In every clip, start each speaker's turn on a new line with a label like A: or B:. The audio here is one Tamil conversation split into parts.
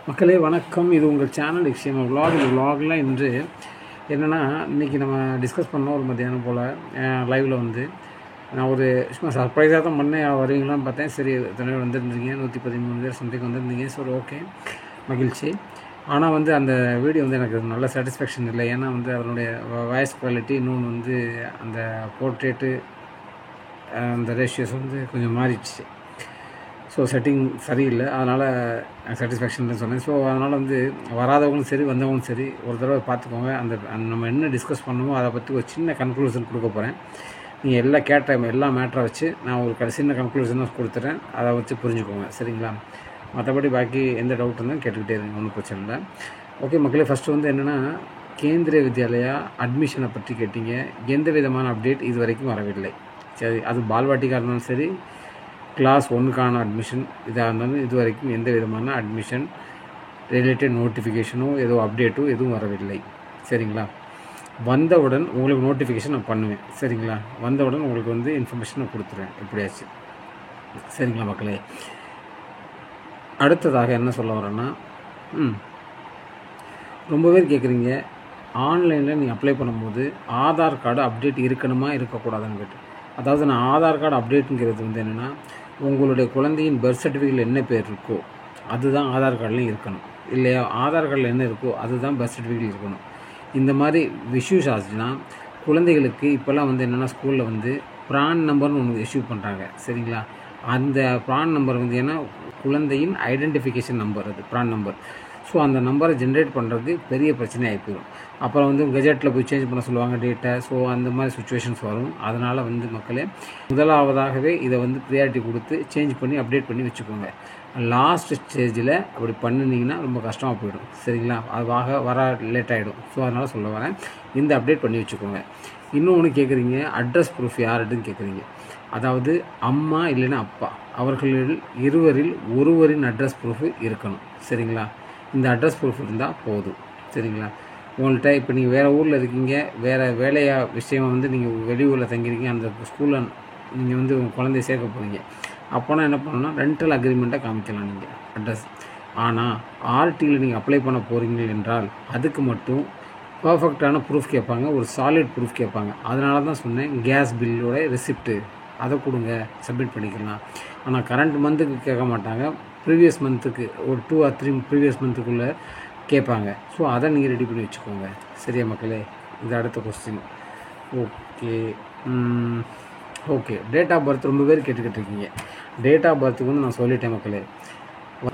A: மக்களே வணக்கம். இது உங்கள் சேனல் எக்ஸ்ட்ரீம் விலாக். இந்த விலாகில் இன்று என்னென்னா, இன்றைக்கி நம்ம டிஸ்கஸ் பண்ணோம் ஒரு மத்தியானம் போல் லைவில் வந்து நான் ஒரு சும்மா சர்ப்ரைஸாக தான் பண்ணேன். வருவீங்களான்னு பார்த்தேன். சரி இத்தனை பேர் வந்துருந்தீங்க, 113 பேர் சம்திங் வந்துருந்தீங்க. சரி ஓகே, மகிழ்ச்சி. ஆனால் வந்து அந்த வீடியோ வந்து எனக்கு நல்ல சாட்டிஸ்ஃபேக்ஷன் இல்லை. ஏன்னா வந்து அதனுடைய வாய்ஸ் குவாலிட்டி, இன்னொன்று வந்து அந்த போர்ட்ரேட்டு, அந்த ரேஷியோஸ் வந்து கொஞ்சம் மாறிடுச்சு. ஸோ செட்டிங் சரியில்லை, அதனால் சாட்டிஸ்ஃபேக்ஷன் சொன்னேன். ஸோ அதனால் வந்து வராதவங்களும் சரி வந்தவங்களும் சரி ஒரு தடவை பார்த்துக்கோங்க. அந்த நம்ம என்ன டிஸ்கஸ் பண்ணுமோ அதை பற்றி ஒரு சின்ன கன்க்ளூஷன் கொடுக்க போகிறேன். நீங்கள் எல்லாம் கேட்ட எல்லா மேட்டரை வச்சு நான் ஒரு சின்ன கன்க்ளூஷனாக கொடுத்துட்றேன். அதை வச்சு புரிஞ்சுக்கோங்க, சரிங்களா? மற்றபடி பாக்கி எந்த டவுட் இருந்தாலும் கேட்டுக்கிட்டே இருங்க, ஒன்றும் பிரச்சனை இல்லை. ஓகே மக்களே, ஃபஸ்ட்டு வந்து என்னென்னா, கேந்திரிய வித்யாலயா அட்மிஷனை பற்றி கேட்டீங்க. எந்த விதமான அப்டேட் இது வரைக்கும் வரவில்லை. சரி, அது பால்வாட்டிக்காக இருந்தாலும் சரி, கிளாஸ் 1க்கான அட்மிஷன் இதாக இருந்தாலும் இது வரைக்கும் எந்த விதமான அட்மிஷன் ரிலேட்டட் நோட்டிஃபிகேஷனோ ஏதோ அப்டேட்டோ எதுவும் வரவில்லை, சரிங்களா? வந்தவுடன் உங்களுக்கு நோட்டிஃபிகேஷன் நான் பண்ணுவேன், சரிங்களா? வந்தவுடன் உங்களுக்கு வந்து இன்ஃபர்மேஷன் நான் கொடுத்துருவேன் எப்படியாச்சு, சரிங்களா மக்களே? அடுத்ததாக என்ன சொல்ல வரேன்னா, ரொம்ப பேர் கேட்குறீங்க, ஆன்லைனில் நீங்கள் அப்ளை பண்ணும்போது ஆதார் கார்டு அப்டேட் இருக்கணுமா இருக்கக்கூடாதுன்னு கேட்டு. அதாவது நான் ஆதார் கார்டு அப்டேட்டுங்கிறது வந்து என்னென்னா, உங்களுடைய குழந்தையின் பர்த் சர்டிஃபிகேட்டில் என்ன பேர் இருக்கோ அதுதான் ஆதார் கார்டுலையும் இருக்கணும், இல்லையா? ஆதார் கார்டில் என்ன இருக்கோ அதுதான் பர்த் சர்டிஃபிகேட் இருக்கணும். இந்த மாதிரி இஷ்யூஸ் ஆச்சுன்னா குழந்தைகளுக்கு இப்போல்லாம் வந்து என்னென்னா, ஸ்கூலில் வந்து ப்ரான் நம்பர்னு ஒன்று இஷ்யூ பண்ணுறாங்க, சரிங்களா? அந்த ப்ரான் நம்பர் வந்து ஏன்னா குழந்தையின் ஐடென்டிஃபிகேஷன் நம்பர், அது ப்ரான் நம்பர். ஸோ அந்த நம்பரை ஜென்ரேட் பண்ணுறது பெரிய பிரச்சனை ஆகிப்போயிடும். அப்புறம் வந்து கெஜெட்டில் போய் சேஞ்ச் பண்ண சொல்லுவாங்க டேட்டை. ஸோ அந்த மாதிரி சுச்சுவேஷன்ஸ் வரும். அதனால் வந்து மக்களே, முதலாவதாகவே இதை வந்து ப்ரியாரிட்டி கொடுத்து சேஞ்ச் பண்ணி அப்டேட் பண்ணி வச்சுக்கோங்க. லாஸ்ட் ஸ்டேஜில் அப்படி பண்ணினீங்கன்னா ரொம்ப கஷ்டமாக போயிடும், சரிங்களா? அது வர லேட் ஆகிடும். ஸோ அதனால் சொல்ல வரேன், இந்த அப்டேட் பண்ணி வச்சுக்கோங்க. இன்னொன்று கேட்குறீங்க, அட்ரஸ் ப்ரூஃப் யாருன்னு கேட்குறீங்க. அதாவது அம்மா இல்லைன்னா அப்பா, அவர்களில் இருவரில் ஒருவரின் அட்ரஸ் ப்ரூஃப் இருக்கணும், சரிங்களா? இந்த அட்ரஸ் ப்ரூஃப் இருந்தால் போதும், சரிங்களா? உங்கள்கிட்ட இப்போ நீங்கள் வேறு ஊரில் இருக்கீங்க, வேறு வேலையாக விஷயமாக வந்து நீங்கள் வெளியூரில் தங்கியிருக்கீங்க, அந்த ஸ்கூலில் நீங்கள் வந்து உங்கள் குழந்தைய சேர்க்க போகிறீங்க. அப்போனா என்ன பண்ணணும்னா, ரெண்டல் அக்ரிமெண்ட்டை காமிக்கலாம் நீங்கள் அட்ரஸ். ஆனால் ஆர்டியில் நீங்கள் அப்ளை பண்ண போகிறீங்க என்றால் அதுக்கு மட்டும் பர்ஃபெக்டான ப்ரூஃப் கேட்பாங்க, ஒரு சாலிட் ப்ரூஃப் கேட்பாங்க. அதனால தான் சொன்னேன், கேஸ் பில்லோட ரெசிப்ட்டு அதை கொடுங்க, சப்மிட் பண்ணிக்கலாம். ஆனால் கரண்ட் மந்த்துக்கு கேட்க மாட்டாங்க, ப்ரீவியஸ் மந்த்துக்கு ஒரு 2 or 3 ப்ரீவியஸ் மந்த்துக்குள்ளே கேட்பாங்க. ஸோ அதை நீங்கள் ரெடி பண்ணி வச்சுக்கோங்க, சரியா மக்களே? இது அடுத்த question. Okay date of birth ரொம்ப பேர் கேட்டுக்கிட்டு இருக்கீங்க. டேட் ஆஃப் பர்த்துக்கு வந்து நான் சொல்லிட்டேன் மக்களே.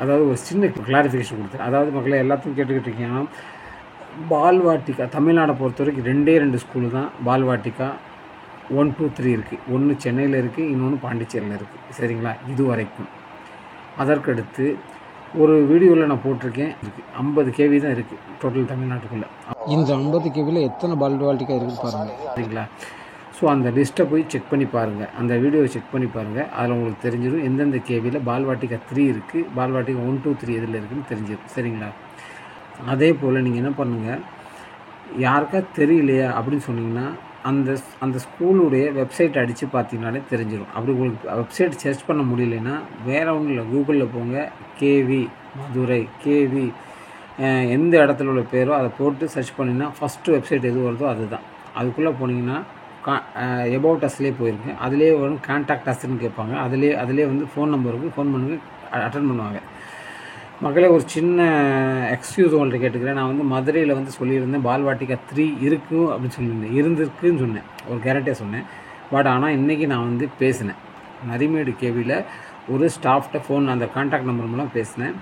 A: அதாவது ஒரு சின்ன கிளாரிஃபிகேஷன் கொடுத்தேன். அதாவது மக்களே, எல்லாத்துக்கும் கேட்டுக்கிட்டு இருக்கீங்கன்னா, பால்வாட்டிகா தமிழ்நாடை பொறுத்த வரைக்கும் 2 ஸ்கூலு தான் பால்வாட்டிகா 1, 2, 3 இருக்குது. ஒன்று சென்னையில் இருக்குது, இன்னொன்று பாண்டிச்சேரியில் இருக்குது, சரிங்களா? இது வரைக்கும். அதற்கடுத்து ஒரு வீடியோவில் நான் போட்டிருக்கேன், 50 கேவி தான் இருக்குது டோட்டல் தமிழ்நாட்டுக்குள்ளே. இந்த 50 கேவியில் எத்தனை பால்வாட்டிக்கா இருக்குது பாருங்கள், சரிங்களா? ஸோ அந்த லிஸ்ட்டை போய் செக் பண்ணி பாருங்கள், அந்த வீடியோவை செக் பண்ணி பாருங்கள். அதில் உங்களுக்கு தெரிஞ்சிடும் எந்தெந்த கேவியில் பால்வாட்டிகா 3 இருக்குது, பால்வாட்டிகா 1, 2, 3 எதில் இருக்குதுன்னு தெரிஞ்சிடும், சரிங்களா? அதே போல் நீங்கள் என்ன பண்ணுங்கள், யாருக்கா தெரியலையா அப்படின்னு சொன்னீங்கன்னா அந்த ஸ்கூலுடைய வெப்சைட் அடித்து பார்த்தீங்கனாலே தெரிஞ்சிடும். அப்படி உங்களுக்கு வெப்சைட் சர்ச் பண்ண முடியலைன்னா வேறு ஒன்றும் இல்லை, கூகுளில் போங்க, கேவி மதுரை, கேவி எந்த இடத்துல உள்ள பேரோ அதை போட்டு சர்ச் பண்ணிங்கன்னா ஃபஸ்ட்டு வெப்சைட் எது வருதோ அதுதான். அதுக்குள்ளே போனீங்கன்னா எபவுட் அஸ்லேயே போயிருக்கேன், அதிலே வரும் கான்டாக்ட் அஸ்ன்னு கேட்பாங்க. அதிலே வந்து ஃபோன் நம்பருக்கு ஃபோன் பண்ணி அட்டன் பண்ணுவாங்க. மக்களே, ஒரு சின்ன எக்ஸ்கியூஸ் உங்கள்கிட்ட கேட்டுக்கிறேன். நான் வந்து மதுரையில் வந்து சொல்லியிருந்தேன் பால்வாட்டிகா 3 இருக்கும் அப்படின்னு சொல்லியிருந்தேன், இருந்திருக்குன்னு சொன்னேன், ஒரு கேரண்டியாக சொன்னேன். பட் ஆனால் இன்றைக்கி நான் வந்து பேசினேன், நரிமேடு கேவியில் ஒரு ஸ்டாஃப்கிட்ட ஃபோன் அந்த கான்டாக்ட் நம்பர் மூலம் பேசினேன்.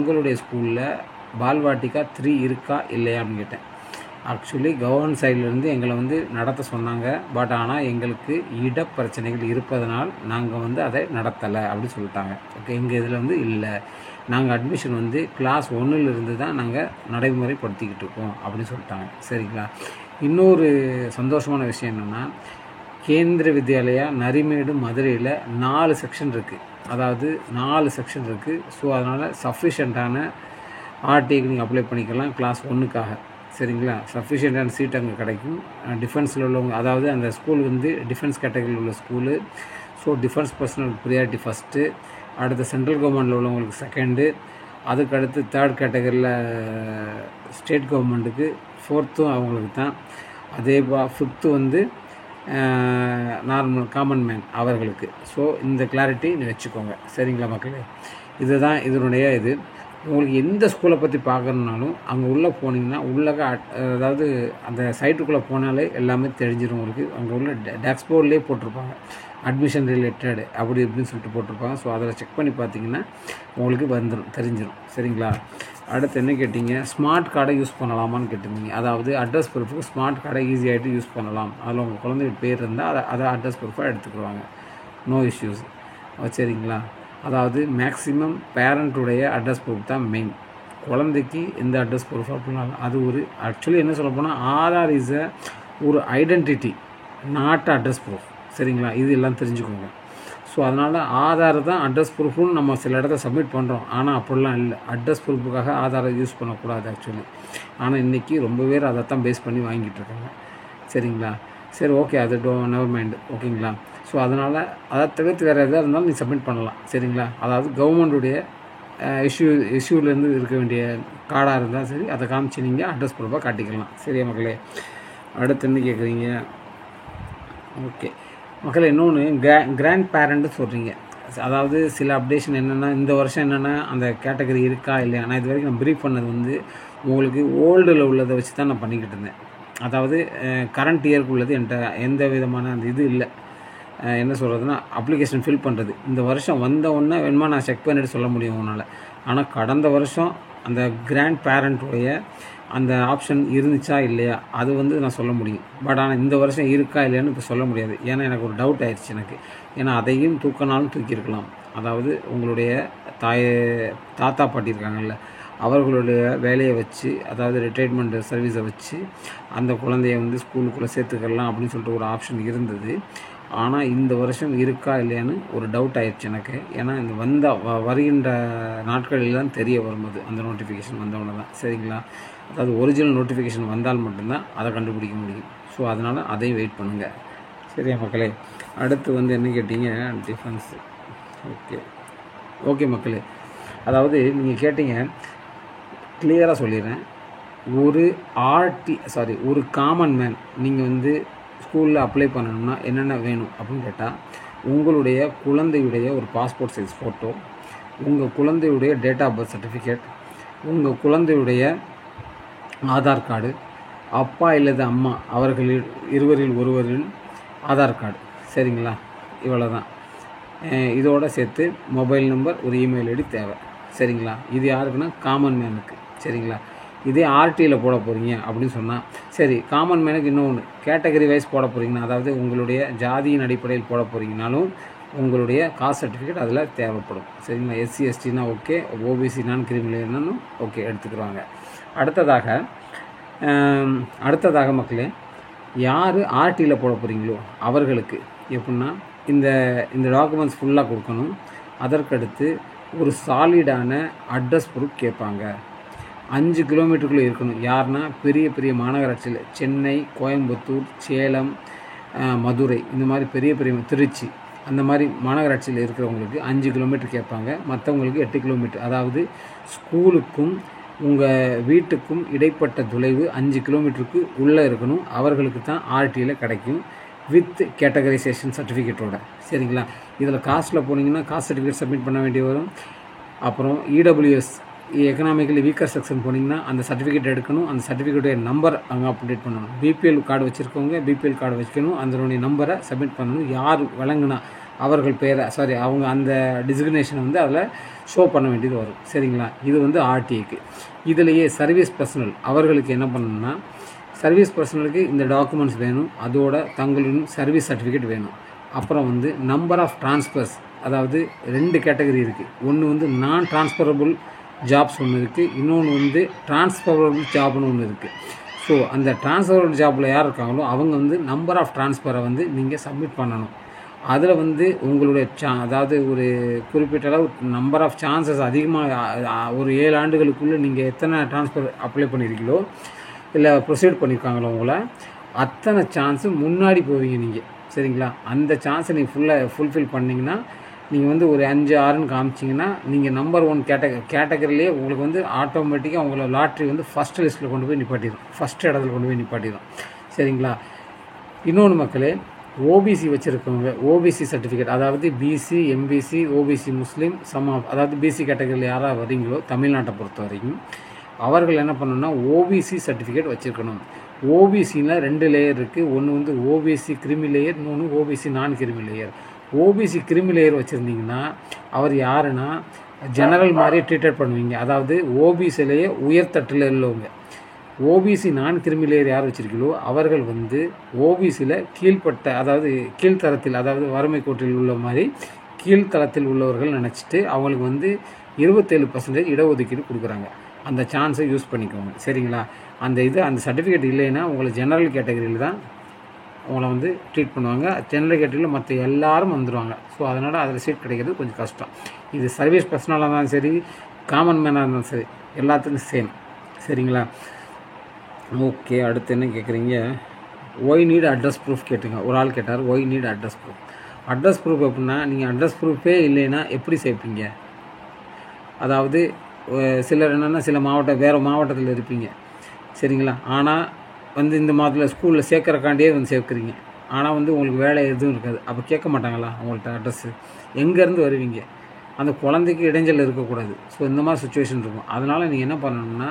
A: எங்களுடைய ஸ்கூலில் பால்வாட்டிகா 3 இருக்கா இல்லையா அப்படின்னு கேட்டேன். ஆக்சுவலி கவர்மெண்ட் சைட்லேருந்து எங்களை வந்து நடத்த சொன்னாங்க. பட் ஆனால் எங்களுக்கு இடப்பிரச்சனைகள் இருப்பதனால் நாங்கள் வந்து அதை நடத்தலை அப்படின்னு சொல்லிட்டாங்க. ஓகே, எங்கள் இதில் வந்து இல்லை, நாங்கள் அட்மிஷன் வந்து கிளாஸ் 1லிருந்து தான் நாங்கள் நடைமுறைப்படுத்திக்கிட்டு இருக்கோம் அப்படின்னு சொல்லிட்டாங்க, சரிங்களா? இன்னொரு சந்தோஷமான விஷயம் என்னென்னா, கேந்திரிய வித்யாலயா நரிமேடு மதுரையில் 4 செக்ஷன் இருக்குது. அதாவது 4 செக்ஷன் இருக்குது. ஸோ அதனால் சஃபிஷியண்ட்டான ஆர்டிக்கு நீங்கள் அப்ளை பண்ணிக்கலாம் கிளாஸ் 1க்காக, சரிங்களா? சஃபிஷியண்ட்டான சீட் அங்கே கிடைக்கும். டிஃபென்ஸில் உள்ளவங்க, அதாவது அந்த ஸ்கூல் வந்து டிஃபென்ஸ் கேட்டகரியில் உள்ள school. So defence personal priority first, அடுத்த சென்ட்ரல் கவர்மெண்ட்டில் உள்ளவங்களுக்கு செகண்டு, அதுக்கடுத்து 3rd கேட்டகரியில் ஸ்டேட் கவர்மெண்ட்டுக்கு, 4th அவங்களுக்கு தான். அதே 5th வந்து நார்மல் காமன் மேன் அவர்களுக்கு. ஸோ இந்த கிளாரிட்டி நீ வச்சுக்கோங்க. சரிங்களா மக்களே? இதுதான் இதனுடைய இது. உங்களுக்கு எந்த ஸ்கூலை பற்றி பார்க்கணுன்னாலும் அங்கே உள்ளே போனீங்கன்னா அதாவது அந்த சைட்டுக்குள்ளே போனாலே எல்லாமே தெரிஞ்சிடும் உங்களுக்கு. அங்கே உள்ள டேக்ஸ் போர்ட்லேயே போட்டிருப்பாங்க, அட்மிஷன் ரிலேட்டட் அப்படி இப்படின்னு சொல்லிட்டு போட்டிருப்பாங்க. ஸோ அதில் செக் பண்ணி பார்த்தீங்கன்னா உங்களுக்கு தெரிஞ்சிடும். சரிங்களா? அடுத்து என்ன கேட்டிங்க, ஸ்மார்ட் கார்டை யூஸ் பண்ணலாமான்னு கேட்டிருந்தீங்க. அதாவது அட்ரஸ் ப்ரூஃபுக்கு ஸ்மார்ட் கார்டை ஈஸியாகிட்டு யூஸ் பண்ணலாம். அதில் உங்கள் குழந்தைய பேர் இருந்தால் அதை அட்ரஸ் ப்ரூஃபாக எடுத்துக்கிடுவாங்க. No issues. சரிங்களா? அதாவது மேக்ஸிமம் பேரண்ட்டுடைய அட்ரஸ் ப்ரூஃப் தான் மெயின். குழந்தைக்கு எந்த அட்ரஸ் ப்ரூஃப் அப்படின்னாலும் அது ஆக்சுவலி என்ன சொல்ல போனால் ஆதார் இஸ் ஒரு ஐடென்டிட்டி, நாட் அட்ரஸ் ப்ரூஃப். சரிங்களா? இது எல்லாம் தெரிஞ்சுக்கோங்க. ஸோ அதனால் ஆதார் தான் அட்ரஸ் ப்ரூஃப்னு நம்ம சில இடத்த சப்மிட் பண்ணுறோம். ஆனால் அப்படிலாம் இல்லை. அட்ரஸ் ப்ரூஃபுக்காக ஆதாரை யூஸ் பண்ணக்கூடாது ஆக்சுவலி. ஆனால் இன்றைக்கி ரொம்ப பேர் அதை தான் பேஸ் பண்ணி வாங்கிட்டு இருக்காங்க. சரிங்களா? சரி, ஓகே, அது நெவர் மைண்டு. ஓகேங்களா? ஸோ அதனால் அதை தவிர்த்து வேறு எதாக இருந்தாலும் நீ சப்மிட் பண்ணலாம். சரிங்களா? அதாவது கவர்மெண்ட்டுடைய இஷ்யூலேருந்து இருக்க வேண்டிய கார்டாக இருந்தால் சரி, அதை காமிச்சு நீங்கள் அட்ரஸ் ப்ரூஃபாக காட்டிக்கலாம். சரியா மக்களே? அடுத்து என்ன கேட்குறீங்க? ஓகே மக்களே, இன்னொன்று கிராண்ட் பேரண்ட்டு சொல்கிறீங்க. அதாவது சில அப்டேஷன் என்னென்னா, இந்த வருஷம் என்னென்னா அந்த கேட்டகரி இருக்கா இல்லையா. நான் இது வரைக்கும் நான் ப்ரீஃப் பண்ணது வந்து உங்களுக்கு ஓல்டில் உள்ளதை வச்சு தான் நான் பண்ணிக்கிட்டு இருந்தேன். அதாவது கரண்ட் இயருக்கு உள்ளது என்கிட்ட எந்த விதமான அந்த இது இல்லை. என்ன சொல்கிறதுனா, அப்ளிகேஷன் ஃபில் பண்ணுறது இந்த வருஷம் வந்த உடனே வேணுமா நான் செக் பண்ணிவிட்டு சொல்ல முடியும் உன்னால். ஆனால் கடந்த வருஷம் அந்த கிராண்ட் பேரண்ட்டுடைய அந்த ஆப்ஷன் இருந்துச்சா இல்லையா அது வந்து நான் சொல்ல முடியும். பட் ஆனால் இந்த வருஷம் இருக்கா இல்லையான்னு இப்போ சொல்ல முடியாது. ஏன்னா எனக்கு ஒரு டவுட் ஆயிடுச்சு எனக்கு. ஏன்னா அதையும் தூக்கினாலும் தூக்கியிருக்கலாம். அதாவது உங்களுடைய தாத்தா பாட்டி இருக்காங்கல்ல, அவர்களுடைய வேலையை வச்சு, அதாவது ரிட்டைர்மெண்ட் சர்வீஸை வச்சு அந்த குழந்தைய வந்து ஸ்கூலுக்குள்ளே சேர்த்துக்கலாம் அப்படின்னு சொல்லிட்டு ஒரு ஆப்ஷன் இருந்தது. ஆனால் இந்த வருஷம் இருக்கா இல்லையான்னு ஒரு டவுட் ஆயிடுச்சு எனக்கு. ஏன்னா இந்த வருகின்ற நாட்களில் தான் தெரிய வரும்போது அந்த நோட்டிஃபிகேஷன் வந்தவொன்னே தான். சரிங்களா? அதாவது ஒரிஜினல் நோட்டிஃபிகேஷன் வந்தால் மட்டும்தான் அதை கண்டுபிடிக்க முடியும். ஸோ அதனால் அதையும் வெயிட் பண்ணுங்கள். சரியா மக்களே? அடுத்து வந்து என்ன கேட்டிங்க, டிஃபென்ஸு. ஓகே மக்களே, அதாவது நீங்கள் கேட்டீங்க, கிளியராக சொல்லிடுறேன். ஒரு காமன் மேன் நீங்கள் வந்து ஸ்கூலில் அப்ளை பண்ணணும்னா என்னென்ன வேணும் அப்படின்னு கேட்டால், உங்களுடைய குழந்தையுடைய ஒரு பாஸ்போர்ட் சைஸ் ஃபோட்டோ, உங்கள் குழந்தையுடைய டேட் ஆஃப் பர்த் சர்டிஃபிகேட், உங்கள் குழந்தையுடைய ஆதார் கார்டு, அப்பா இல்லது அம்மா அவர்களில் இருவரில் ஒருவரின் ஆதார் கார்டு. சரிங்களா? இவ்வளோ தான். இதோடு சேர்த்து மொபைல் நம்பர், ஒரு இமெயில் ஐடி தேவை. சரிங்களா? இது யாருக்குன்னா காமன் மேனுக்கு. சரிங்களா? இதே ஆர்டியில் போட போகிறீங்க அப்படின்னு சொன்னால், சரி, காமன் மேனுக்கு இன்னொன்று கேட்டகரி வைஸ் போட போகிறீங்கன்னா, அதாவது உங்களுடைய ஜாதியின் அடிப்படையில் போட போகிறீங்கனாலும் உங்களுடைய காஸ்ட் சர்டிஃபிகேட் அதில் தேவைப்படும். சரிங்களா? SC STனா ஓகே, OBC நான் கிரிமினல்னாலும் ஓகே எடுத்துக்கிடுவாங்க. அடுத்ததாக மக்களே, யார் ஆர்டியில் போட போகிறீங்களோ அவர்களுக்கு எப்படின்னா இந்த டாக்குமெண்ட்ஸ் ஃபுல்லாக கொடுக்கணும். அதற்கடுத்து ஒரு சாலிடான அட்ரஸ் ப்ரூஃப் கேட்பாங்க. 5 கிலோமீட்டருக்குள்ளே இருக்கணும். யாருன்னா பெரிய பெரிய மாநகராட்சியில் சென்னை, கோயம்புத்தூர், சேலம், மதுரை, இந்த மாதிரி பெரிய திருச்சி, அந்த மாதிரி மாநகராட்சியில் இருக்கிறவங்களுக்கு 5 கிலோமீட்டர் கேட்பாங்க. மற்றவங்களுக்கு 8 கிலோமீட்டர். அதாவது ஸ்கூலுக்கும் உங்கள் வீட்டுக்கும் இடைப்பட்ட தொலைவு 5 கிலோமீட்டருக்கு உள்ளே இருக்கணும். அவர்களுக்கு தான் ஆர்டியில் கிடைக்கும், வித் கேட்டகரைசேஷன் சர்டிஃபிகேட்டோட. சரிங்களா? இதில் காஸ்ட்டில் போனீங்கன்னா காஸ்ட் சர்டிஃபிகேட் சப்மிட் பண்ண வேண்டிய வரும். அப்புறம் EWS எக்கனாமிக்கலி வீக்கர் செக்ஷன் போனீங்கன்னா அந்த சர்டிஃபிகேட் எடுக்கணும். அந்த சர்டிஃபிகேட்டுடைய நம்பர் அங்கே அப்டேட் பண்ணணும். BPL கார்டு வச்சுருக்கவங்க BPL கார்டு வச்சுக்கணும். அதனுடைய நம்பரை சப்மிட் பண்ணணும். யார் வழங்கினா அவர்கள் பேரை அவங்க அந்த டிசிக்னேஷனை வந்து அதில் ஷோ பண்ண வேண்டியது வரும். சரிங்களா? இது வந்து ஆர்டிக்கு. இதிலேயே சர்வீஸ் பர்சனல் அவர்களுக்கு என்ன பண்ணணும்னா, சர்வீஸ் பர்சனலுக்கு இந்த டாக்குமெண்ட்ஸ் வேணும். அதோட தங்களின் சர்வீஸ் சர்டிஃபிகேட் வேணும். அப்புறம் வந்து நம்பர் ஆஃப் ட்ரான்ஸ்ஃபர்ஸ், அதாவது 2 கேட்டகரி இருக்குது. ஒன்று வந்து நான் ட்ரான்ஸ்ஃபரபுள் ஜாப்ஸ் ஒன்று இருக்குது, இன்னொன்று வந்து ட்ரான்ஸ்ஃபரபுள் ஜாப்னு ஒன்று இருக்குது. ஸோ அந்த ட்ரான்ஸ்ஃபரபுள் ஜாப்பில் யார் இருக்காங்களோ அவங்க வந்து நம்பர் ஆஃப் ட்ரான்ஸ்ஃபரை வந்து நீங்கள் சப்மிட் பண்ணணும். அதில் வந்து உங்களுடைய அதாவது ஒரு குறிப்பிட்ட அளவு நம்பர் ஆஃப் சான்சஸ் அதிகமாக, ஒரு 7 ஆண்டுகளுக்குள்ளே நீங்கள் எத்தனை ட்ரான்ஸ்ஃபர் அப்ளை பண்ணியிருக்கீங்களோ இல்லை ப்ரொசீட் பண்ணியிருக்காங்களோ உங்களை, அத்தனை சான்ஸு முன்னாடி போவீங்க நீங்கள். சரிங்களா? அந்த சான்ஸை நீங்கள் ஃபுல்ஃபில் பண்ணிங்கன்னா நீங்கள் வந்து ஒரு 5 6ன்னு காமிச்சிங்கன்னா நீங்கள் நம்பர் 1 கேட்டகரிலேயே உங்களுக்கு வந்து ஆட்டோமேட்டிக்காக உங்களை லாட்ரி வந்து ஃபஸ்ட் லிஸ்ட்டில் கொண்டு போய் நிப்பாட்டிடும், ஃபஸ்ட் இடத்துல கொண்டு போய் நிப்பாட்டிடும். சரிங்களா? இன்னொன்று மக்களே, ஓபிசி வச்சுருக்கவங்க, ஓபிசி சர்டிஃபிகேட், அதாவது பிசி, எம்பிசி, ஓபிசி முஸ்லீம் அதாவது பிசி கேட்டகரியில் யாராக வரீங்களோ தமிழ்நாட்டை பொறுத்த வரைக்கும் அவர்கள் என்ன பண்ணணும்னா ஓபிசி சர்டிஃபிகேட் வச்சுருக்கணும். ஓபிசியில் 2 லேயர் இருக்குது. ஒன்று வந்து ஓபிசி கிரிமி லேயர், இன்னொன்று ஓபிசி நான் கிரிமி லேயர். ஓபிசி கிரிமி லேயர் வச்சுருந்தீங்கன்னா அவர் யாருன்னா ஜெனரல் மாதிரி ட்ரீட்டட் பண்ணுவீங்க, அதாவது ஓபிசிலேயே உயர்தட்டில் உள்ளவங்க. ஓபிசி நான் கிரிமி லேயர் யார் வச்சுருக்கீங்களோ அவர்கள் வந்து ஓபிசியில் கீழ்பட்ட, அதாவது கீழ்த்தரத்தில், அதாவது வறுமை கோட்டில் உள்ள மாதிரி கீழ்த்தளத்தில் உள்ளவர்கள் நினச்சிட்டு அவங்களுக்கு வந்து 27% இடஒதுக்கீடு கொடுக்குறாங்க. அந்த சான்ஸை யூஸ் பண்ணிக்கோங்க. சரிங்களா? அந்த சர்டிஃபிகேட் இல்லைன்னா உங்களை ஜெனரல் கேட்டகரியில் தான் உங்களை வந்து ட்ரீட் பண்ணுவாங்க. ஜெனரல் கேட்டகரியில் மற்ற எல்லாரும் வந்துடுவாங்க. ஸோ அதனால் அதில் சீட் கிடைக்கிறது கொஞ்சம் கஷ்டம். இது சர்வீஸ் பர்சனலாக இருந்தாலும் சரி, காமன் மேனாக இருந்தாலும் சரி, எல்லாத்துக்கும் சேம். சரிங்களா? ஓகே, அடுத்து என்ன கேட்குறீங்க? ஒய் நீட் அட்ரஸ் ப்ரூஃப் கேட்டுங்க. ஒரு ஆள் கேட்டார், why need address proof. Address proof எப்படின்னா, நீங்கள் அட்ரஸ் ப்ரூஃபே இல்லைன்னா எப்படி சேர்ப்பீங்க? அதாவது சிலர் என்னென்னா சில வேறு மாவட்டத்தில் இருப்பீங்க. சரிங்களா? ஆனால் வந்து இந்த மாதத்தில் ஸ்கூலில் சேர்க்குறக்காண்டியே வந்து சேர்க்குறீங்க. ஆனால் வந்து உங்களுக்கு வேலை எதுவும் இருக்காது. அப்போ கேட்க மாட்டாங்களா உங்கள்கிட்ட அட்ரஸ்ஸு? எங்கேருந்து வருவீங்க? அந்த குழந்தைக்கு இடைஞ்சல் இருக்கக்கூடாது. ஸோ இந்த மாதிரி சுச்சுவேஷன் இருக்கும். அதனால் நீங்கள் என்ன பண்ணணும்னா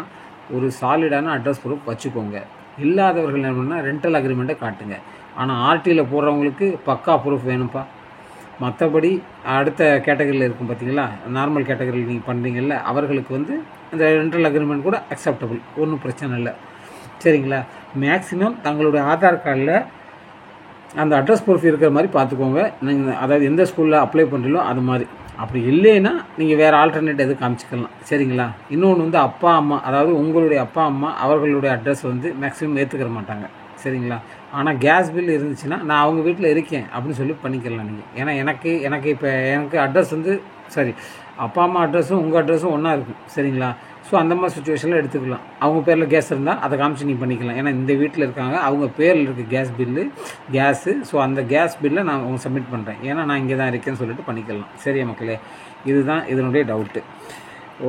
A: ஒரு சாலிடான அட்ரஸ் ப்ரூஃப் வச்சுக்கோங்க. இல்லாதவர்கள் என்ன பண்ணால் ரெண்டல் அக்ரிமெண்ட்டை காட்டுங்க. ஆனால் ஆர்டியில் போடுறவங்களுக்கு பக்கா ப்ரூஃப் வேணும்ப்பா. மற்றபடி அடுத்த கேட்டகரியில் இருக்கும் பார்த்தீங்களா, நார்மல் கேட்டகரியில் நீங்கள் பண்ணுறீங்கல்ல, அவர்களுக்கு வந்து அந்த ரெண்டல் அக்ரிமெண்ட் கூட அக்செப்டபுள், ஒன்றும் பிரச்சனை இல்லை. சரிங்களா? மேக்ஸிமம் தங்களுடைய ஆதார் கார்டில் அந்த அட்ரஸ் ப்ரூஃப் இருக்கிற மாதிரி பார்த்துக்கோங்க. நீங்கள் அதாவது எந்த ஸ்கூலில் அப்ளை பண்ணுறீங்களோ அது மாதிரி. அப்படி இல்லைன்னா நீங்கள் வேறு ஆல்டர்னேட் எதுவும் காமிச்சிக்கலாம். சரிங்களா? இன்னொன்று வந்து அப்பா அம்மா, அதாவது உங்களுடைய அப்பா அம்மா அவர்களுடைய அட்ரஸ் வந்து மேக்ஸிமம் ஏற்றுக்கிற மாட்டாங்க. சரிங்களா? ஆனால் கேஸ் பில் இருந்துச்சுன்னா நான் அவங்க வீட்டில் இருக்கேன் அப்படின்னு சொல்லி பண்ணிக்கலாம் நீங்கள். ஏன்னா எனக்கு அட்ரஸ் வந்து அப்பா அம்மா அட்ரஸும் உங்கள் அட்ரஸும் ஒன்றா இருக்கும். சரிங்களா? ஸோ அந்த மாதிரி சுச்சுவேஷனில் எடுத்துக்கலாம். அவங்க பேரில் கேஸ் இருந்தால் அதை காமிச்சு நீங்கள் பண்ணிக்கலாம். ஏன்னா இந்த வீட்டில் இருக்காங்க, அவங்க பேரில் இருக்குது கேஸு. ஸோ அந்த கேஸ் பில்லை நான் அவங்க சப்மிட் பண்ணுறேன், ஏன்னா நான் இங்கே தான் இருக்கேன்னு சொல்லிட்டு பண்ணிக்கலாம். சரியா மக்களே? இதுதான் இதனுடைய டவுட்டு.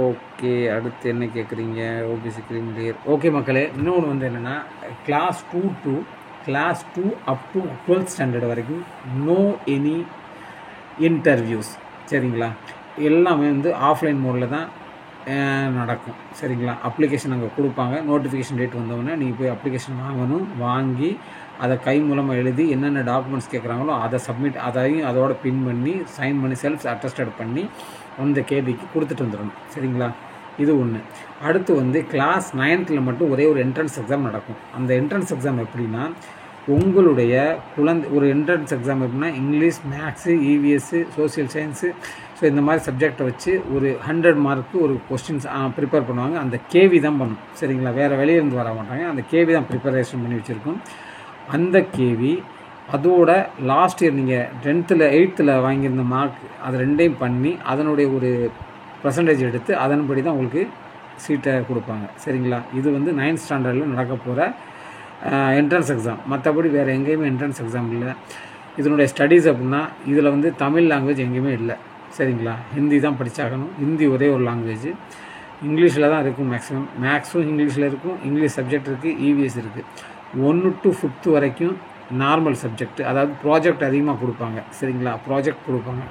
A: ஓகே, அடுத்து என்ன கேட்குறீங்க? OBC cream layer. ஓகே மக்களே, இன்னொன்று வந்து என்னென்னா class 2 up to 12th standard வரைக்கும் நோ எனி இன்டர்வியூஸ். சரிங்களா? எல்லாமே வந்து ஆஃப்லைன் மோடில் தான் நடக்கும். சரிங்களா? அப்ளிகேஷன் அங்கே கொடுப்பாங்க. நோட்டிஃபிகேஷன் டேட் வந்தோடனே நீங்கள் போய் அப்ளிகேஷன் வாங்கி அதை கை மூலமாக எழுதி என்னென்ன டாக்குமெண்ட்ஸ் கேட்குறாங்களோ அதை சப்மிட், அதோட பின் பண்ணி சைன் பண்ணி செல்ஃப் அட்டஸ்டட் பண்ணி அந்த கேபிக்கு கொடுத்துட்டு வந்துடணும். சரிங்களா? இது ஒன்று. அடுத்து வந்து கிளாஸ் 9th மட்டும் ஒரே ஒரு என்ட்ரன்ஸ் எக்ஸாம் நடக்கும். அந்த என்ட்ரன்ஸ் எக்ஸாம் எப்படின்னா, உங்களுடைய ஒரு என்ட்ரன்ஸ் எக்ஸாம் எப்படின்னா English, maths, இவிஎஸ்ஸு, social science, so இந்த மாதிரி சப்ஜெக்டை வச்சு ஒரு 100 மார்க்கு ஒரு கொஸ்டின்ஸ் ப்ரிப்பேர் பண்ணுவாங்க. அந்த கேவி தான் பண்ணும். சரிங்களா? வேறு வெளியிருந்து வர மாட்டாங்க. அந்த கேவி தான் ப்ரிப்பரேஷன் பண்ணி வச்சுருக்கோம். அந்த கேவி அதோட லாஸ்ட் இயர் நீங்கள் 8th வாங்கியிருந்த மார்க் அது 2யும் பண்ணி அதனுடைய ஒரு பர்சன்டேஜ் எடுத்து அதன்படி தான் உங்களுக்கு சீட்டை கொடுப்பாங்க. சரிங்களா? இது வந்து 9th ஸ்டாண்டர்டில் நடக்க போகிற என்ட்ரன்ஸ் எக்ஸாம். மற்றபடி வேறு எங்கேயுமே என்ட்ரன்ஸ் எக்ஸாம் இல்லை. இதனுடைய ஸ்டடீஸ் அப்படின்னா இதில் வந்து தமிழ் லாங்குவேஜ் எங்கேயுமே இல்லை. சரிங்களா? ஹிந்தி தான் படித்தாகணும். ஹிந்தி ஒரே ஒரு லாங்குவேஜ். இங்கிலீஷில் தான் இருக்கும். மேக்ஸும் இங்கிலீஷில் இருக்கும். இங்கிலீஷ் சப்ஜெக்ட் இருக்குது, இவிஎஸ் இருக்குது. 1 to 5th வரைக்கும் நார்மல் சப்ஜெக்ட், அதாவது ப்ராஜெக்ட் அதிகமாக கொடுப்பாங்க. சரிங்களா? ப்ராஜெக்ட் கொடுப்பாங்க.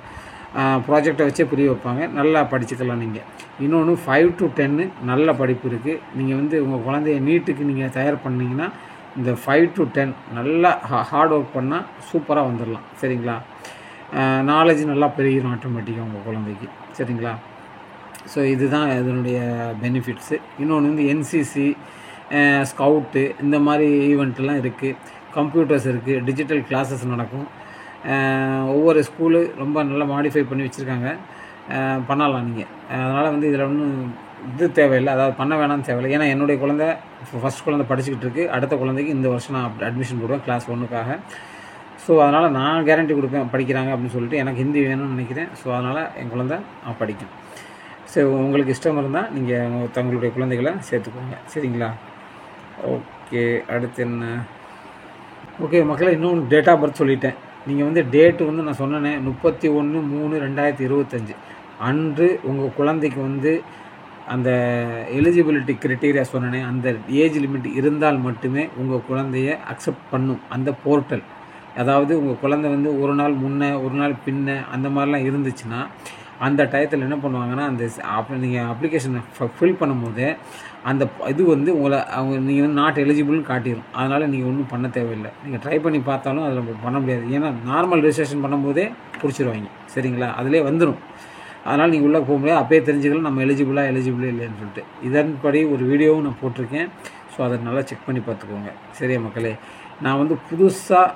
A: ப்ராஜெக்டை வச்சே புரிய வைப்பாங்க. நல்லா படிச்சுக்கலாம் நீங்கள். இன்னொன்று 5 to 10 நல்ல படிப்பு இருக்குது. நீங்கள் வந்து உங்கள் குழந்தைய நீட்டுக்கு நீங்கள் தயார் பண்ணிங்கன்னா இந்த 5 to 10 நல்லா ஹார்ட் ஒர்க் பண்ணால் சூப்பராக வந்துடலாம். சரிங்களா? நாலேஜ் நல்லா பெருகிடும் ஆட்டோமேட்டிக்காக உங்கள் குழந்தைக்கு. சரிங்களா? ஸோ இதுதான் இதனுடைய பெனிஃபிட்ஸு. இன்னொன்று வந்து என்சிசி, ஸ்கவுட்டு, இந்த மாதிரி ஈவெண்ட்லாம் இருக்குது. கம்ப்யூட்டர்ஸ் இருக்குது. டிஜிட்டல் கிளாஸஸ் நடக்கும். ஒவ்வொரு ஸ்கூலு ரொம்ப நல்லா மாடிஃபை பண்ணி வச்சுருக்காங்க. பண்ணலாம் நீங்கள். அதனால் வந்து இதில் ஒன்றும் இது தேவையில்லை, அதாவது பண்ண வேணாம்னு தேவையில்லை. ஏன்னா என்னுடைய குழந்தை ஃபஸ்ட் குழந்தை படிச்சுக்கிட்டு இருக்குது. அடுத்த குழந்தைக்கு இந்த வருஷம் நான் அட்மிஷன் போடுவேன் கிளாஸ் 1க்காக. ஸோ அதனால் நான் கேரண்டி கொடுப்பேன் படிக்கிறாங்க அப்படின்னு சொல்லிட்டு. எனக்கு ஹிந்தி வேணும்னு நினைக்கிறேன். ஸோ அதனால் என் குழந்தை படிக்கும். ஸோ உங்களுக்கு இஷ்டம் இருந்தால் நீங்கள் தங்களுடைய குழந்தைகளை சேர்த்துக்கோங்க. சரிங்களா? ஓகே, அடுத்து என்ன? ஓகே மக்களே, இன்னொன்று டேட் ஆஃப் பர்த் சொல்லிட்டேன். நீங்கள் வந்து டேட்டு வந்து நான் சொன்னேனே 31/3/2025 அன்று உங்கள் குழந்தைக்கு வந்து அந்த எலிஜிபிலிட்டி க்ரைட்டீரியா சொன்னேனே அந்த ஏஜ் லிமிட் இருந்தால் மட்டுமே உங்கள் குழந்தைய அக்செப்ட் பண்ணும் அந்த போர்ட்டல். அதாவது உங்கள் குழந்தை வந்து ஒரு நாள் முன்ன ஒரு நாள் பின்ன அந்த மாதிரிலாம் இருந்துச்சுன்னா அந்த டயத்தில் என்ன பண்ணுவாங்கன்னா அந்த நீங்கள் அப்ளிகேஷனை ஃபில் பண்ணும்போது அந்த இது வந்து உங்களை நீங்கள் வந்து நாட் எலிஜிபிள்னு காட்டிடும். அதனால் நீங்கள் ஒன்றும் பண்ண தேவையில்லை. நீங்கள் ட்ரை பண்ணி பார்த்தாலும் அதில் பண்ண முடியாது. ஏன்னா நார்மல் ரெஜிஸ்ட்ரேஷன் பண்ணும்போதே பிடிச்சிருவாங்க. சரிங்களா? அதிலே வந்துடும். அதனால் நீங்கள் உள்ளே போக முடியாது. அப்போயே தெரிஞ்சுக்கலாம் நம்ம எலிஜிபிளே இல்லைன்னு சொல்லிட்டு. இதன்படி ஒரு வீடியோவும் நான் போட்டிருக்கேன். ஸோ அதை நல்லா செக் பண்ணி பார்த்துக்கோங்க. சரியா மக்களே? நான் வந்து புதுசாக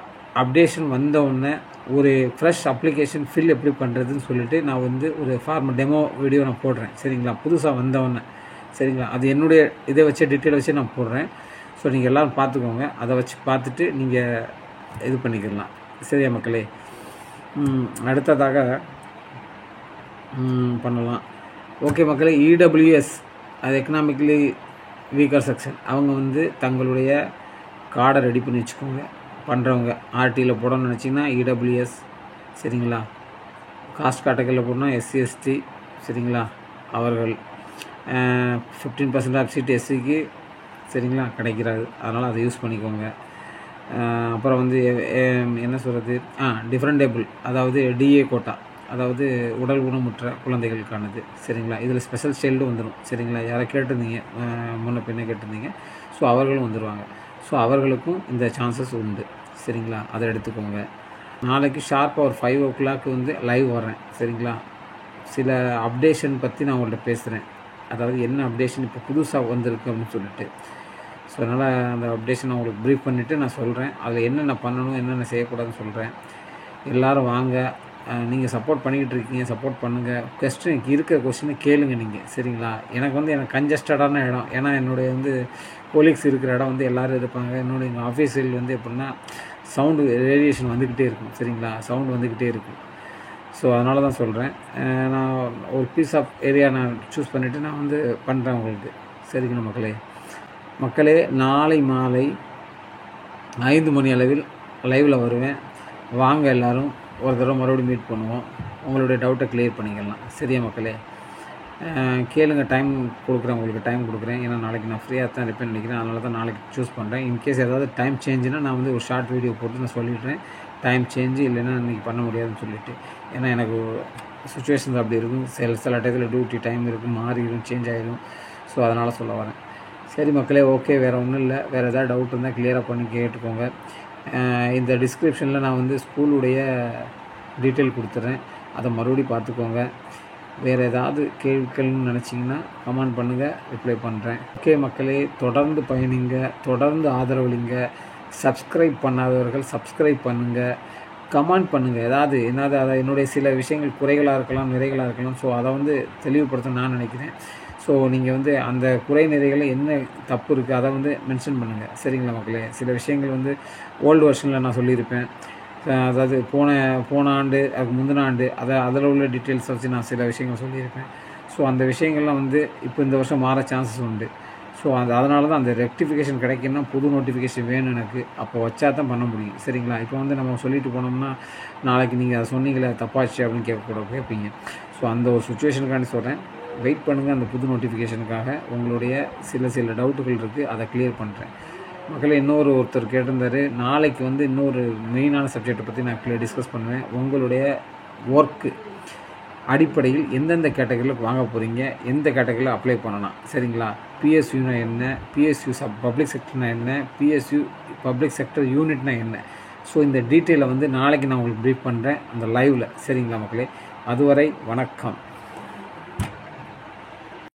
A: அப்டேஷன் வந்தவுடனே ஒரு ஃப்ரெஷ் அப்ளிகேஷன் ஃபில் எப்படி பண்ணுறதுன்னு சொல்லிவிட்டு நான் வந்து ஒரு டெமோ வீடியோ நான் போடுறேன். சரிங்களா? புதுசாக வந்தவுடனே. சரிங்களா? அது என்னுடைய இதை வச்சு டீட்டெயில் வச்சு நான் போடுறேன். ஸோ நீங்கள் எல்லோரும் பார்த்துக்கோங்க. அதை வச்சு பார்த்துட்டு நீங்கள் இது பண்ணிக்கலாம். சரியா மக்களே? அடுத்ததாக பண்ணலாம். ஓகே மக்களே, இடபிள்யூஎஸ் அது எக்கனாமிக்கலி வீக்கர் செக்ஷன் அவங்க வந்து தங்களுடைய கார்டை ரெடி பண்ணி வச்சுக்கோங்க. பண்ணுறவங்க ஆர்டியில் போடணும்னு நினச்சிங்கன்னா இடபிள்யூஎஸ். சரிங்களா? காஸ்ட் கேட்டகரியில் போடணும் எஸ்சி எஸ்டி. சரிங்களா? அவர்கள் 15% ஆஃப் சீட் எஸ்சிக்கு சரிங்களா கிடைக்கிறாரு. அதனால் அதை யூஸ் பண்ணிக்கோங்க. அப்புறம் வந்து என்ன சொல்கிறது, டிஃப்ரெண்டேபிள் அதாவது டிஏ கோட்டா அதாவது உடல் ஊனமுற்ற குழந்தைகளுக்கானது. சரிங்களா? இதில் ஸ்பெஷல் சைல்டு வந்துடும். சரிங்களா? யாரை கேட்டிருந்தீங்க, முன்ன பின்ன கேட்டிருந்தீங்க. ஸோ அவர்களும் வந்துடுவாங்க. ஸோ அவர்களுக்கும் இந்த சான்சஸ் உண்டு. சரிங்களா? அதை எடுத்துக்கோங்க. நாளைக்கு ஷார்ப்பாக ஒரு 5 o'clock வந்து லைவ் வர்றேன். சரிங்களா? சில அப்டேஷன் பற்றி நான் உங்கள்கிட்ட பேசுகிறேன். அதாவது என்ன அப்டேஷன் இப்போ புதுசாக வந்திருக்கு அப்படின்னு சொல்லிட்டு. ஸோ அதனால் அந்த அப்டேஷன் நான் உங்களுக்கு ப்ரீஃப் பண்ணிவிட்டு நான் சொல்கிறேன். அதில் என்னென்ன பண்ணணும் என்னென்ன செய்யக்கூடாதுன்னு சொல்கிறேன். எல்லோரும் வாங்க. நீங்கள் சப்போர்ட் பண்ணிக்கிட்டு இருக்கீங்க, சப்போர்ட் பண்ணுங்கள். இருக்கிற கொஸ்டினை கேளுங்க நீங்கள். சரிங்களா? எனக்கு கன்ஜஸ்டடான இடம். ஏன்னா என்னுடைய வந்து கொலீக்ஸ் இருக்கிற இடம் வந்து எல்லோரும் இருப்பாங்க. என்னுடைய எங்கள் ஆஃபீஸில் வந்து எப்படின்னா சவுண்டு ரேடியேஷன் வந்துக்கிட்டே இருக்கும். சரிங்களா? சவுண்டு வந்துக்கிட்டே இருக்கும். ஸோ அதனால தான் சொல்கிறேன். நான் ஒரு பீஸ் ஆஃப் ஏரியா நான் சூஸ் பண்ணிவிட்டு நான் வந்து பண்ணுறேன் உங்களுக்கு. சரிங்களா மக்களே? நாளை மாலை 5 மணி அளவில் லைவில் வருவேன். வாங்க எல்லோரும் ஒரு தடவை மறுபடியும் மீட் பண்ணுவோம். உங்களுடைய டவுட்டை கிளியர் பண்ணிக்கலாம். சரியா மக்களே? கேளுங்க. டைம் கொடுக்குறேன், உங்களுக்கு டைம் கொடுக்குறேன். ஏன்னா நாளைக்கு நான் ஃப்ரீயாக தான் இருப்பேன்னு நினைக்கிறேன். அதனால தான் நாளைக்கு சூஸ் பண்ணுறேன். இன்கேஸ் ஏதாவது டைம் சேஞ்சுன்னா நான் வந்து ஒரு ஷார்ட் வீடியோ போட்டு நான் சொல்லிடுறேன். டைம் சேஞ்சு இல்லைன்னா இன்றைக்கி பண்ண முடியாதுன்னு சொல்லிவிட்டு. ஏன்னா எனக்கு சுச்சுவேஷன்ஸ் அப்படி இருக்கும். சில டயத்தில் டியூட்டி டைம் இருக்கும், மாறிடும், சேஞ்ச் ஆகிடும். ஸோ அதனால் சொல்ல வரேன். சரி மக்களே, ஓகே. வேறு ஒன்றும் இல்லை. வேறு ஏதாவது டவுட் இருந்தால் கிளியராக பண்ணி கேட்டுக்கோங்க. இந்த டிஸ்கிரிப்ஷனில் நான் வந்து ஸ்கூலுடைய டீட்டெயில் கொடுத்துட்றேன். அதை மறுபடியும் பார்த்துக்கோங்க. வேறு ஏதாவது கேள்விகள்னு நினச்சிங்கன்னா கமெண்ட் பண்ணுங்கள், ரிப்ளை பண்ணுறேன். ஓகே மக்களே, தொடர்ந்து பயணிங்க, தொடர்ந்து ஆதரவளிங்க. சப்ஸ்கிரைப் பண்ணாதவர்கள் சப்ஸ்கிரைப் பண்ணுங்கள், கமெண்ட் பண்ணுங்கள். அதை என்னுடைய சில விஷயங்கள் குறைகளாக இருக்கலாம், நிறைகளாக இருக்கலாம். ஸோ அதை வந்து தெளிவுபடுத்த நான் நினைக்கிறேன். ஸோ நீங்கள் வந்து அந்த குறை நிறைகளில் என்ன தப்பு இருக்குது அதை வந்து மென்ஷன் பண்ணுங்கள். சரிங்களா மக்களே? சில விஷயங்கள் வந்து ஓல்டு வெர்ஷனில் நான் சொல்லியிருப்பேன். அதாவது போன ஆண்டு அதுக்கு முந்தின ஆண்டு அதில் உள்ள டீட்டெயில்ஸ் வச்சு நான் சில விஷயங்கள் சொல்லியிருப்பேன். ஸோ அந்த விஷயங்கள்லாம் வந்து இப்போ இந்த வருஷம் மாற சான்சஸ் உண்டு. ஸோ அதனால தான் அந்த ரெக்டிஃபிகேஷன் கிடைக்குன்னா புது நோட்டிஃபிகேஷன் வேணும் எனக்கு. அப்போ வச்சா தான் பண்ண முடியும். சரிங்களா? இப்போ வந்து நம்ம சொல்லிட்டு போனோம்னா நாளைக்கு நீங்கள் அதை சொன்னீங்களே தப்பாச்சு அப்படின்னு கேட்பீங்க. ஸோ அந்த ஒரு சுச்சுவேஷனுக்காண்டி சொல்கிறேன். வெயிட் பண்ணுங்கள். அந்த புது நோட்டிஃபிகேஷனுக்காக உங்களுடைய சில டவுட்டுகள் இருக்குது, அதை கிளியர் பண்ணுறேன். மக்களே, ஒருத்தர் கேட்டிருந்தார். நாளைக்கு வந்து இன்னொரு மெயினான சப்ஜெக்டை பற்றி நான் டிஸ்கஸ் பண்ணுவேன். உங்களுடைய ஒர்க்கு அடிப்படையில் எந்தெந்த கேட்டகரியில் வாங்க போகிறீங்க, எந்த கேட்டகரியில் அப்ளை பண்ணலாம். சரிங்களா? பிஎஸ்யூனா என்ன, பிஎஸ்யூ பப்ளிக் செக்டர்னா என்ன, பிஎஸ்யூ பப்ளிக் செக்டர் யூனிட்னா என்ன. ஸோ இந்த டீட்டெயிலை வந்து நாளைக்கு நான் உங்களுக்கு ப்ரீஃப் பண்ணுறேன் அந்த லைவில். சரிங்களா மக்களே? அதுவரை வணக்கம்.